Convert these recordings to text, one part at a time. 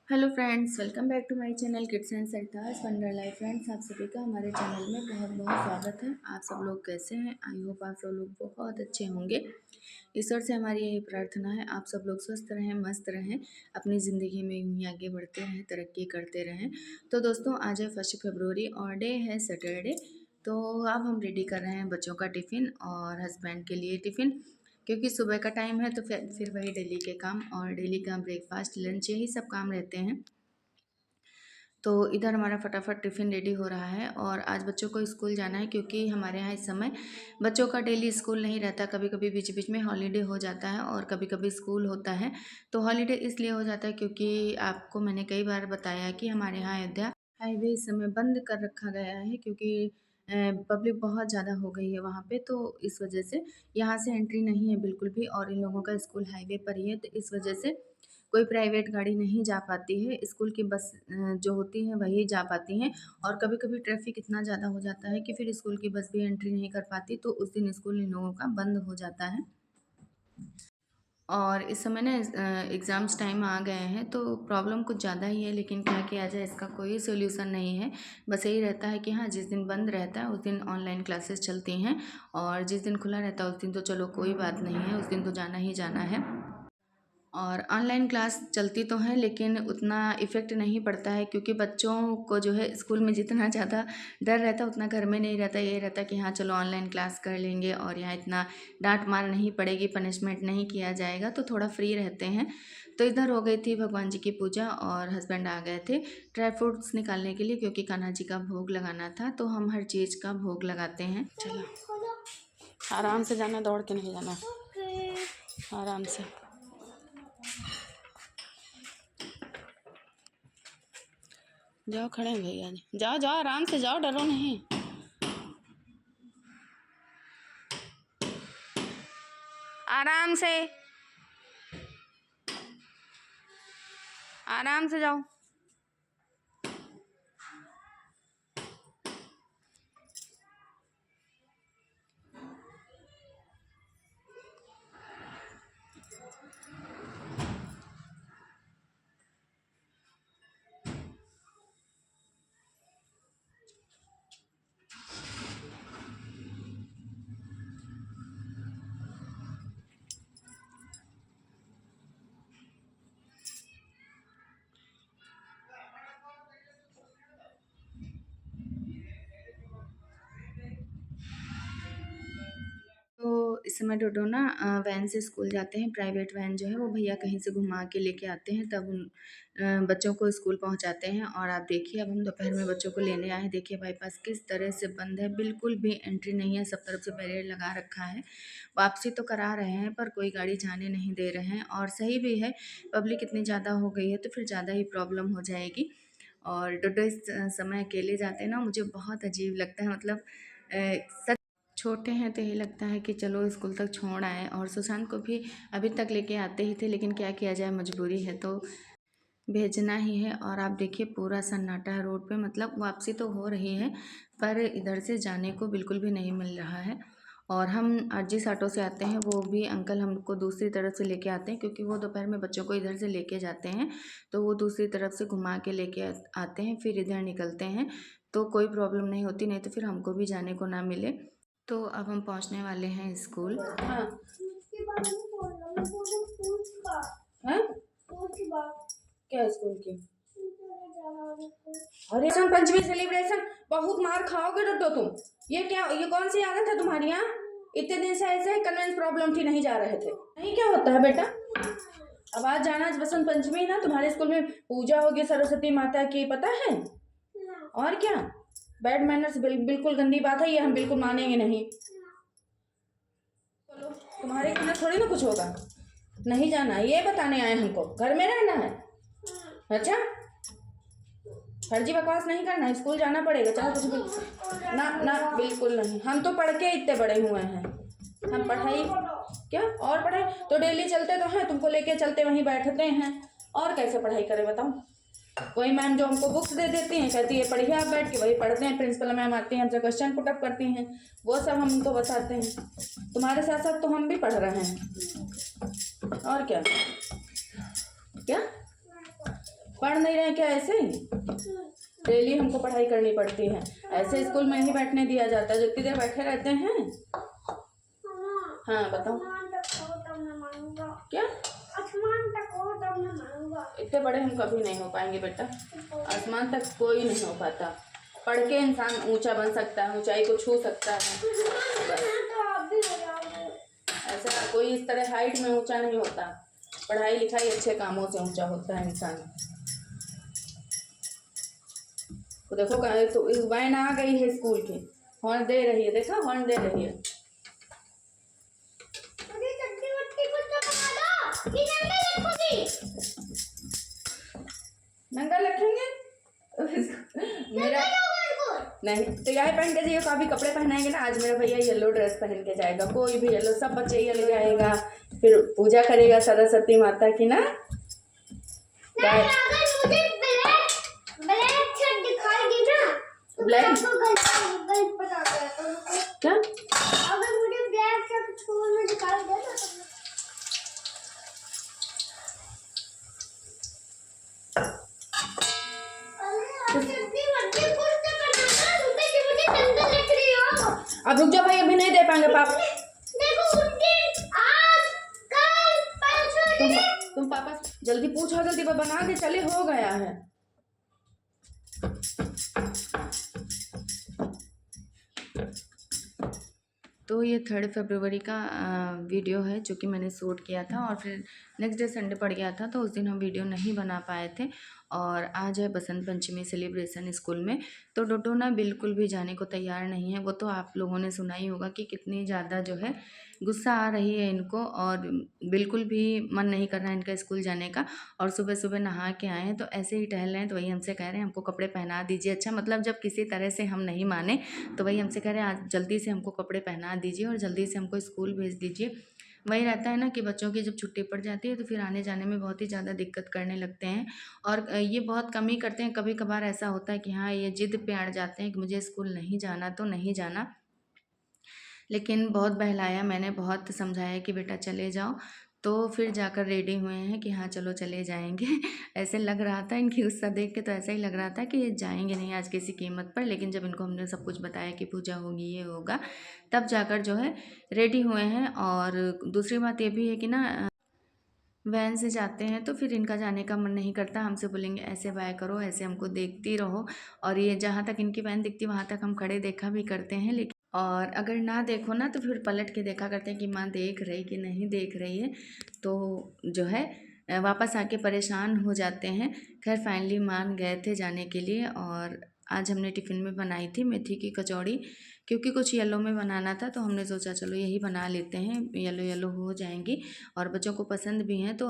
Hello friends, welcome back to my channel kids and Sartaj wonder life. Friends, आप सभी का हमारे चैनल में बहुत बहुत स्वागत है। आप सब लोग कैसे हैं? आई होप आप सब लोग बहुत अच्छे होंगे। ईश्वर से हमारी यही प्रार्थना है, आप सब लोग स्वस्थ रहें, मस्त रहें, अपनी ज़िंदगी में यूँ ही आगे बढ़ते रहें, तरक्की करते रहें। तो दोस्तों, आज है 1 फरवरी और डे है सैटरडे। तो अब हम रेडी कर रहे हैं बच्चों का टिफ़िन और हस्बैंड के लिए टिफ़िन, क्योंकि सुबह का टाइम है। तो फिर वही डेली के काम और डेली का ब्रेकफास्ट, लंच, यही सब काम रहते हैं। तो इधर हमारा फटाफट टिफ़िन रेडी हो रहा है और आज बच्चों को स्कूल जाना है, क्योंकि हमारे यहाँ इस समय बच्चों का डेली स्कूल नहीं रहता। कभी कभी बीच बीच में हॉलीडे हो जाता है और कभी कभी स्कूल होता है। तो हॉलीडे इसलिए हो जाता है क्योंकि आपको मैंने कई बार बताया कि हमारे यहाँ अयोध्या हाईवे इस समय बंद कर रखा गया है, क्योंकि पब्लिक बहुत ज़्यादा हो गई है वहाँ पे। तो इस वजह से यहाँ से एंट्री नहीं है बिल्कुल भी, और इन लोगों का स्कूल हाईवे पर ही है। तो इस वजह से कोई प्राइवेट गाड़ी नहीं जा पाती है, स्कूल की बस जो होती हैं वही जा पाती हैं। और कभी-कभी ट्रैफ़िक इतना ज़्यादा हो जाता है कि फिर स्कूल की बस भी एंट्री नहीं कर पाती, तो उस दिन स्कूल इन लोगों का बंद हो जाता है। और इस समय ना एग्ज़ाम्स टाइम आ गए हैं, तो प्रॉब्लम कुछ ज़्यादा ही है, लेकिन क्या किया जाए, इसका कोई सॉल्यूशन नहीं है। बस यही रहता है कि हाँ, जिस दिन बंद रहता है उस दिन ऑनलाइन क्लासेस चलती हैं, और जिस दिन खुला रहता है उस दिन तो चलो कोई बात नहीं है, उस दिन तो जाना ही जाना है। और ऑनलाइन क्लास चलती तो है, लेकिन उतना इफ़ेक्ट नहीं पड़ता है, क्योंकि बच्चों को जो है स्कूल में जितना ज़्यादा डर रहता है उतना घर में नहीं रहता। ये रहता है कि हाँ चलो ऑनलाइन क्लास कर लेंगे और यहाँ इतना डांट मार नहीं पड़ेगी, पनिशमेंट नहीं किया जाएगा, तो थोड़ा फ्री रहते हैं। तो इधर हो गई थी भगवान जी की पूजा और हस्बैंड आ गए थे ड्राई फ्रूट्स निकालने के लिए, क्योंकि कान्हा जी का भोग लगाना था। तो हम हर चीज़ का भोग लगाते हैं। चलो आराम से जाना, दौड़ के नहीं जाना, आराम से। जाओ, खड़े हैं भैया जी, जाओ जाओ आराम से जाओ, डरो नहीं। आराम से, आराम से जाओ। तो इस समय डोडो ना वैन से स्कूल जाते हैं। प्राइवेट वैन जो है वो भैया कहीं से घुमा के लेके आते हैं, तब उन बच्चों को स्कूल पहुंचाते हैं। और आप देखिए, अब हम दोपहर में बच्चों को लेने आए हैं। देखिए बाईपास किस तरह से बंद है, बिल्कुल भी एंट्री नहीं है, सब तरफ से बैरियर लगा रखा है। वापसी तो करा रहे हैं पर कोई गाड़ी जाने नहीं दे रहे हैं, और सही भी है, पब्लिक इतनी ज़्यादा हो गई है तो फिर ज़्यादा ही प्रॉब्लम हो जाएगी। और डोडो इस समय अकेले जाते हैं ना, मुझे बहुत अजीब लगता है। मतलब सच छोटे हैं तो यही लगता है कि चलो स्कूल तक छोड़ आए, और सुशांत को भी अभी तक लेके आते ही थे, लेकिन क्या किया जाए, मजबूरी है तो भेजना ही है। और आप देखिए पूरा सन्नाटा है रोड पे, मतलब वापसी तो हो रही है पर इधर से जाने को बिल्कुल भी नहीं मिल रहा है। और हम जिस ऑटो से आते हैं वो भी अंकल हमको दूसरी तरफ से लेके आते हैं, क्योंकि वो दोपहर में बच्चों को इधर से लेके जाते हैं, तो वो दूसरी तरफ से घुमा के लेके आते हैं, फिर इधर निकलते हैं। तो कोई प्रॉब्लम नहीं होती, नहीं तो फिर हमको भी जाने को ना मिले। तो अब हम पहुंचने वाले हैं स्कूल। हाँ, हाँ? क्या स्कूल की? अरे बसंत पंचमी सेलिब्रेशन, बहुत मार खाओगे डोडो तुम। ये क्या, ये कौन सी आदत है तुम्हारी? यहाँ इतने दिन से ऐसे कन्वेंस प्रॉब्लम थी, नहीं जा रहे थे। नहीं, क्या होता है बेटा? अब आज जाना, आज बसंत पंचमी ना, तुम्हारे स्कूल में पूजा होगी सरस्वती माता की, पता है? और क्या, बैड मैनर्स बिल्कुल गंदी बात है, ये हम बिल्कुल मानेंगे नहीं। बोलो, तुम्हारे खाना थोड़ी ना कुछ होगा। नहीं जाना, ये बताने आए हमको, घर में रहना है। अच्छा, फर्जी बकवास नहीं करना, स्कूल जाना पड़ेगा, चाहे कुछ भी। ना ना, बिल्कुल नहीं, हम तो पढ़ के इतने बड़े हुए हैं। हम पढ़ाई क्या, और पढ़ाई तो डेली चलते तो हैं, तुमको लेके चलते वहीं बैठते हैं, और कैसे पढ़ाई करें बताओ? वही मैम जो हमको बुक्स दे देती हैं, कहती है पढ़िए, आप बैठ के वही पढ़ते हैं। प्रिंसिपल मैम आती हैं, हमसे क्वेश्चन पुटअप करती हैं, वो सब हम उनको बताते हैं। तुम्हारे साथ साथ तो हम भी पढ़ रहे हैं, और क्या क्या। पढ़ नहीं रहे क्या ऐसे ही? डेली हमको पढ़ाई करनी पड़ती है। ऐसे स्कूल में ही बैठने दिया जाता है, जितनी देर बैठे रहते हैं। हाँ बताओ क्या? इतने बड़े हम कभी नहीं हो पाएंगे बेटा, आसमान तक कोई नहीं हो पाता। पढ़ के इंसान ऊंचा बन सकता है, ऊंचाई को छू सकता है। ऐसा कोई इस तरह हाइट में ऊंचा नहीं होता, पढ़ाई लिखाई अच्छे कामों से ऊंचा होता है इंसान। तो देखो तो वैन आ गई है स्कूल की, हॉर्न दे रही है, देखा हॉर्न दे रही है। नंगा रखेंगे मेरा नहीं, तैयार पहन के जाइए, काफी कपड़े पहनाएंगे ना। आज मेरा भैया येलो ड्रेस पहन के जाएगा, कोई भी येलो, सब बच्चे येलो जाएगा, फिर पूजा करेगा सरस्वती माता की ना। ब्लैक क्या? अगर मुझे ब्लैक शर्ट स्कूल में दिखाई दे अब रुक जाओ भाई, अभी नहीं दे पाएंगे पापा। तुम पापा जल्दी पूछो, जल्दी बना के चले, हो गया है। तो ये 3 फरवरी का वीडियो है जो कि मैंने शूट किया था, और फिर नेक्स्ट डे संडे पड़ गया था तो उस दिन हम वीडियो नहीं बना पाए थे। और आज है बसंत पंचमी सेलिब्रेशन स्कूल में, तो डोडो ना बिल्कुल भी जाने को तैयार नहीं है। वो तो आप लोगों ने सुना ही होगा कि कितनी ज़्यादा जो है गुस्सा आ रही है इनको, और बिल्कुल भी मन नहीं कर रहा है इनका स्कूल जाने का। और सुबह सुबह नहा के आए हैं तो ऐसे ही टहल रहे हैं, तो वही हमसे कह रहे हैं हमको कपड़े पहना दीजिए। अच्छा मतलब जब किसी तरह से हम नहीं माने तो वही हमसे कह रहे हैं आज जल्दी से हमको कपड़े पहना दीजिए और जल्दी से हमको स्कूल भेज दीजिए। वही रहता है ना कि बच्चों की जब छुट्टी पड़ जाती है तो फिर आने जाने में बहुत ही ज़्यादा दिक्कत करने लगते हैं। और ये बहुत कम ही करते हैं, कभी कभार ऐसा होता है कि हाँ ये जिद पे अड़ जाते हैं कि मुझे स्कूल नहीं जाना तो नहीं जाना। लेकिन बहुत बहलाया मैंने, बहुत समझाया कि बेटा चले जाओ, तो फिर जाकर रेडी हुए हैं कि हाँ चलो चले जाएंगे। ऐसे लग रहा था इनकी गुस्सा देख के, तो ऐसा ही लग रहा था कि ये जाएंगे नहीं आज किसी कीमत पर। लेकिन जब इनको हमने सब कुछ बताया कि पूजा होगी ये होगा, तब जाकर जो है रेडी हुए हैं। और दूसरी बात ये भी है कि ना वैन से जाते हैं तो फिर इनका जाने का मन नहीं करता, हमसे बोलेंगे ऐसे बाय करो, ऐसे हमको देखती रहो। और ये जहाँ तक इनकी वैन दिखती वहाँ तक हम खड़े देखा भी करते हैं, लेकिन और अगर ना देखो ना तो फिर पलट के देखा करते हैं कि माँ देख रही कि नहीं देख रही है, तो जो है वापस आके परेशान हो जाते हैं। खैर फाइनली मान गए थे जाने के लिए। और आज हमने टिफ़िन में बनाई थी मेथी की कचौड़ी, क्योंकि कुछ येलो में बनाना था तो हमने सोचा चलो यही बना लेते हैं, येलो येलो हो जाएंगी और बच्चों को पसंद भी हैं तो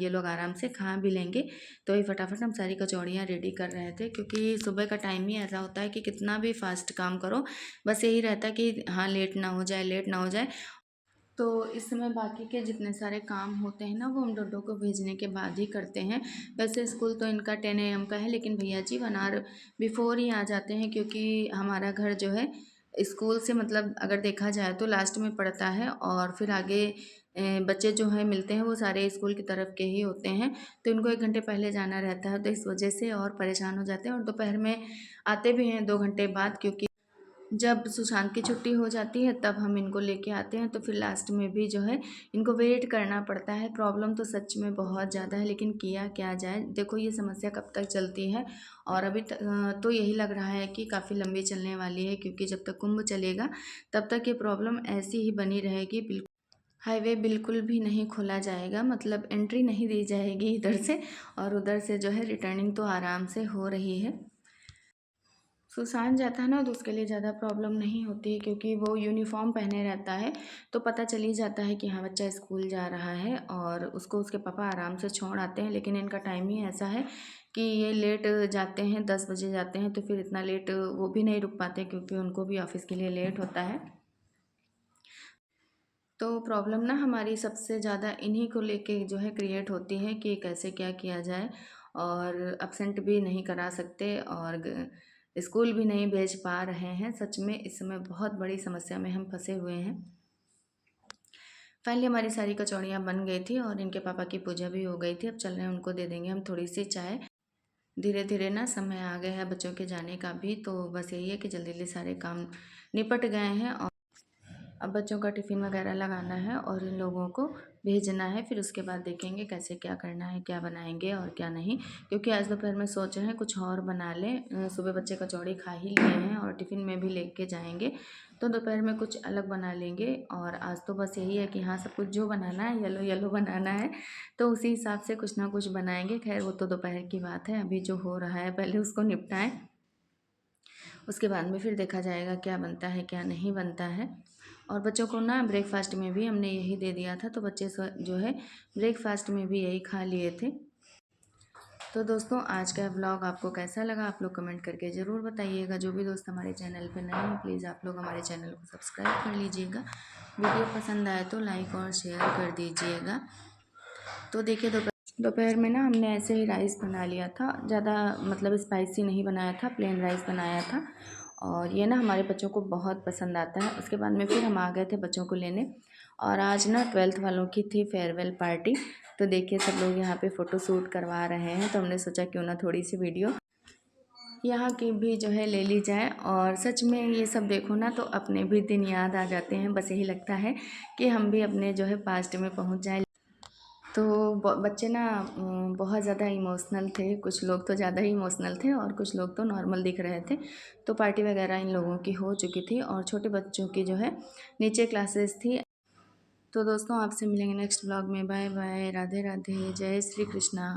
ये लोग आराम से खा भी लेंगे। तो ये फटाफट हम सारी कचौड़ियाँ रेडी कर रहे थे, क्योंकि सुबह का टाइम ही ऐसा होता है कि कितना भी फास्ट काम करो बस यही रहता है कि हाँ लेट ना हो जाए, लेट ना हो जाए। तो इस समय बाकी के जितने सारे काम होते हैं ना वो हम डोडो को भेजने के बाद ही करते हैं। वैसे स्कूल तो इनका 10 AM का है, लेकिन भैया जी 1 आवर बिफोर ही आ जाते हैं, क्योंकि हमारा घर जो है स्कूल से मतलब अगर देखा जाए तो लास्ट में पड़ता है, और फिर आगे बच्चे जो हैं मिलते हैं वो सारे स्कूल की तरफ के ही होते हैं, तो इनको 1 घंटे पहले जाना रहता है, तो इस वजह से और परेशान हो जाते हैं। और दोपहर में आते भी हैं 2 घंटे बाद, क्योंकि जब सुशांत की छुट्टी हो जाती है तब हम इनको लेके आते हैं, तो फिर लास्ट में भी जो है इनको वेट करना पड़ता है। प्रॉब्लम तो सच में बहुत ज़्यादा है, लेकिन किया क्या जाए। देखो ये समस्या कब तक चलती है, और अभी तो यही लग रहा है कि काफ़ी लंबी चलने वाली है, क्योंकि जब तक कुंभ चलेगा तब तक ये प्रॉब्लम ऐसी ही बनी रहेगी। बिल्कुल हाईवे बिल्कुल भी नहीं खोला जाएगा, मतलब एंट्री नहीं दी जाएगी इधर से, और उधर से जो है रिटर्निंग तो आराम से हो रही है। सुशांत जाता है ना तो उसके लिए ज़्यादा प्रॉब्लम नहीं होती है, क्योंकि वो यूनिफॉर्म पहने रहता है तो पता चल ही जाता है कि हाँ बच्चा स्कूल जा रहा है, और उसको उसके पापा आराम से छोड़ आते हैं। लेकिन इनका टाइम ही ऐसा है कि ये लेट जाते हैं, 10 बजे जाते हैं, तो फिर इतना लेट वो भी नहीं रुक पाते, क्योंकि उनको भी ऑफिस के लिए लेट होता है। तो प्रॉब्लम ना हमारी सबसे ज़्यादा इन्हीं को लेके जो है क्रिएट होती है कि कैसे क्या किया जाए, और अब्सेंट भी नहीं करा सकते, और स्कूल भी नहीं भेज पा रहे हैं। सच में इस समय बहुत बड़ी समस्या में हम फंसे हुए हैं। फाइनली हमारी सारी कचौड़ियाँ बन गई थी और इनके पापा की पूजा भी हो गई थी। अब चल रहे हैं उनको दे देंगे हम थोड़ी सी चाय। धीरे धीरे ना समय आ गया है बच्चों के जाने का भी, तो बस यही है कि जल्दी जल्दी सारे काम निपट गए हैं और अब बच्चों का टिफ़िन वगैरह लगाना है और इन लोगों को भेजना है। फिर उसके बाद देखेंगे कैसे क्या करना है, क्या बनाएंगे और क्या नहीं, क्योंकि आज दोपहर में सोच रहे हैं कुछ और बना लें। सुबह बच्चे कचौड़ी खा ही लिए हैं और टिफ़िन में भी लेके जाएंगे, तो दोपहर में कुछ अलग बना लेंगे। और आज तो बस यही है कि हाँ, सब कुछ जो बनाना है येलो येलो बनाना है, तो उसी हिसाब से कुछ ना कुछ बनाएंगे। खैर वो तो दोपहर की बात है, अभी जो हो रहा है पहले उसको निपटाएं, उसके बाद में फिर देखा जाएगा क्या बनता है क्या नहीं बनता है। और बच्चों को ना ब्रेकफास्ट में भी हमने यही दे दिया था, तो बच्चे जो है ब्रेकफास्ट में भी यही खा लिए थे। तो दोस्तों आज का व्लॉग आपको कैसा लगा आप लोग कमेंट करके ज़रूर बताइएगा। जो भी दोस्त हमारे चैनल पे नए हैं प्लीज़ आप लोग हमारे चैनल को सब्सक्राइब कर लीजिएगा। वीडियो पसंद आए तो लाइक और शेयर कर दीजिएगा। तो देखिए दोपहर में ना हमने ऐसे ही राइस बना लिया था, ज़्यादा मतलब स्पाइसी नहीं बनाया था, प्लेन राइस बनाया था और ये ना हमारे बच्चों को बहुत पसंद आता है। उसके बाद में फिर हम आ गए थे बच्चों को लेने और आज ना 12th वालों की थी फेयरवेल पार्टी। तो देखिए सब लोग यहाँ पे फ़ोटो शूट करवा रहे हैं, तो हमने सोचा क्यों ना थोड़ी सी वीडियो यहाँ की भी जो है ले ली जाए। और सच में ये सब देखो ना तो अपने भी दिन याद आ जाते हैं। बस यही लगता है कि हम भी अपने जो है पास्ट में पहुँच जाएँ। तो बच्चे ना बहुत ज़्यादा इमोशनल थे, कुछ लोग तो ज़्यादा ही इमोशनल थे और कुछ लोग तो नॉर्मल दिख रहे थे। तो पार्टी वगैरह इन लोगों की हो चुकी थी और छोटे बच्चों की जो है नीचे क्लासेस थी। तो दोस्तों आपसे मिलेंगे नेक्स्ट व्लॉग में। बाय बाय, राधे राधे, जय श्री कृष्णा।